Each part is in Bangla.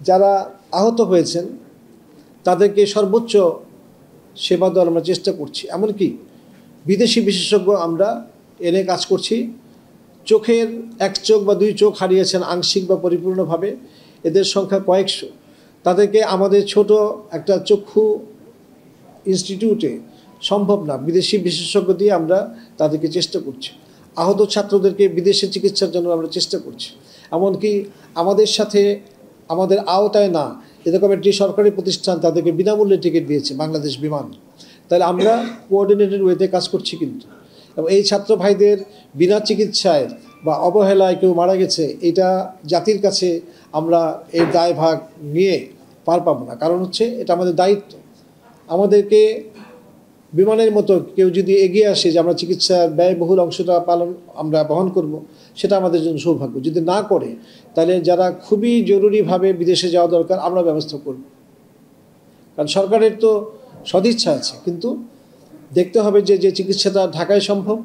যারা আহত হয়েছেন তাদেরকে সর্বোচ্চ সেবা দেওয়ার আমরা চেষ্টা করছি। এমনকি বিদেশি বিশেষজ্ঞ আমরা এনে কাজ করছি। চোখের এক চোখ বা দুই চোখ হারিয়েছেন আংশিক বা পরিপূর্ণভাবে, এদের সংখ্যা কয়েকশো। তাদেরকে আমাদের ছোট একটা চক্ষু ইনস্টিটিউটে সম্ভব না, বিদেশি বিশেষজ্ঞ দিয়ে আমরা তাদেরকে চেষ্টা করছি। আহত ছাত্রদেরকে বিদেশে চিকিৎসার জন্য আমরা চেষ্টা করছি। এমনকি আমাদের সাথে, আমাদের আওতায় না এরকম একটি সরকারি প্রতিষ্ঠান তাদেরকে বিনামূল্যে টিকিট দিয়েছে, বাংলাদেশ বিমান। তাহলে আমরা কোঅর্ডিনেটেড ওয়েতে কাজ করছি কিন্তু। এবং এই ছাত্র ভাইদের বিনা চিকিৎসায় বা অবহেলায় কেউ মারা গেছে, এটা জাতির কাছে আমরা এই দায়ভাগ নিয়ে পার পাবো না। কারণ হচ্ছে এটা আমাদের দায়িত্ব। আমাদেরকে বিমানের মতো কেউ যদি এগিয়ে আসে যে আমরা চিকিৎসার ব্যয়বহুল অংশটা আমরা বহন করব, সেটা আমাদের জন্য সৌভাগ্য। যদি না করে তাহলে যারা খুবই জরুরিভাবে বিদেশে যাওয়া দরকার আমরা ব্যবস্থা করব। কারণ সরকারের তো সদিচ্ছা আছে, কিন্তু দেখতে হবে যে চিকিৎসাটা ঢাকায় সম্ভব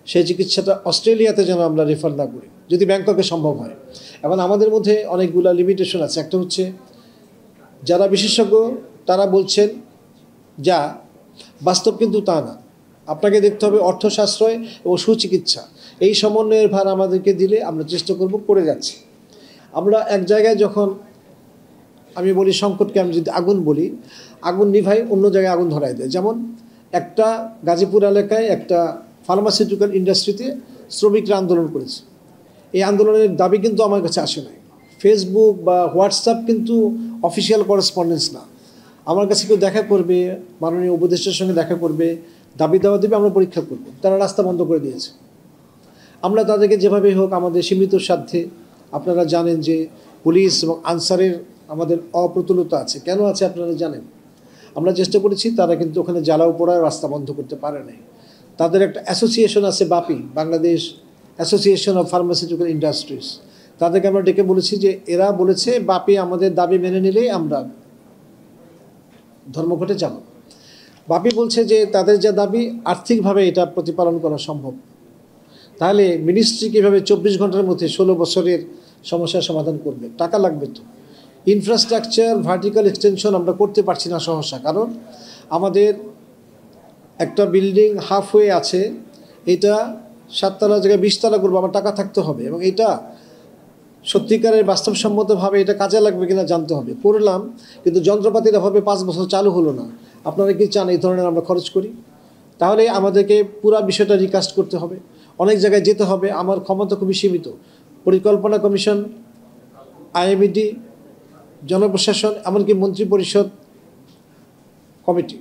সেই চিকিৎসাটা অস্ট্রেলিয়াতে যেন আমরা রেফার না করি, যদি ব্যাংককে সম্ভব হয়। এখন আমাদের মধ্যে অনেকগুলো লিমিটেশন আছে। একটা হচ্ছে যারা বিশেষজ্ঞ তারা বলছেন যা, বাস্তব কিন্তু তা না। আপনাকে দেখতে হবে অর্থ সাশ্রয় এবং সুচিকিৎসা, এই সমন্বয়ের ভার আমাদেরকে দিলে আমরা চেষ্টা করব, করে যাচ্ছি। আমরা এক জায়গায় যখন আমি বলি সংকটকে, আমি যদি আগুন বলি, আগুন নিভাই অন্য জায়গায় আগুন ধরায় দেয়। যেমন একটা গাজীপুর এলাকায় একটা ফার্মাসিউটিক্যাল ইন্ডাস্ট্রিতে শ্রমিকরা আন্দোলন করেছে। এই আন্দোলনের দাবি কিন্তু আমার কাছে আসে নাই। ফেসবুক বা হোয়াটসঅ্যাপ কিন্তু অফিসিয়াল করেসপন্ডেন্স না। আমার কাছে কেউ দেখা করবে, মাননীয় উপদেষ্টার সঙ্গে দেখা করবে, দাবি দেওয়া দেবে, আমরা পরীক্ষা করব। তারা রাস্তা বন্ধ করে দিয়েছে। আমরা তাদেরকে যেভাবেই হোক আমাদের সীমিত সাধ্যে, আপনারা জানেন যে পুলিশ এবং আনসারের আমাদের অপ্রতুলতা আছে। কেন আছে আপনারা জানেন। আমরা চেষ্টা করেছি, তারা কিন্তু ওখানে জ্বালাও পোড়ায় রাস্তা বন্ধ করতে পারে নাই। তাদের একটা অ্যাসোসিয়েশন আছে, BAPI, Bangladesh association of pharmaceutical industries. তাদেরকে আমরা ডেকে বলেছি যে এরা বলেছে বাপি আমাদের দাবি মেনে নিলেই আমরা ধর্মঘটে যাব। বাপি বলছে যে তাদের যা দাবি আর্থিকভাবে এটা প্রতিপালন করা সম্ভব। তাহলে মিনিস্ট্রি কীভাবে 24 ঘন্টার মধ্যে 16 বছরের সমস্যার সমাধান করবে? টাকা লাগবে তো। ইনফ্রাস্ট্রাকচার ভার্টিক্যাল এক্সটেনশন আমরা করতে পারছি না সহসা, কারণ আমাদের একটা বিল্ডিং হাফওয়ে আছে, এটা 7 তলার জায়গায় 20 তলা করবো, আমার টাকা থাকতে হবে এবং এটা সত্যিকারের বাস্তবসম্মতভাবে এটা কাজে লাগবে কিনা জানতে হবে। করলাম, কিন্তু যন্ত্রপাতির অভাবে 5 বছর চালু হলো না। আপনারা কি চান এই ধরনের আমরা খরচ করি? তাহলে আমাদেরকে পুরো বিষয়টা রিকাস্ট করতে হবে, অনেক জায়গায় যেতে হবে। আমার ক্ষমতা খুবই সীমিত। পরিকল্পনা কমিশন, আইএমইডি, জনপ্রশাসন, এমনকি মন্ত্রী পরিষদ কমিটি,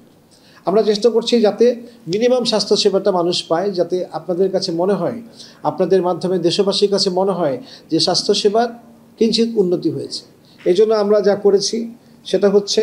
আমরা চেষ্টা করছি যাতে মিনিমাম স্বাস্থ্যসেবাটা মানুষ পায়, যাতে আপনাদের কাছে মনে হয়, আপনাদের মাধ্যমে দেশবাসীর কাছে মনে হয় যে স্বাস্থ্যসেবার কিঞ্চিৎ উন্নতি হয়েছে। এই জন্য আমরা যা করেছি সেটা হচ্ছে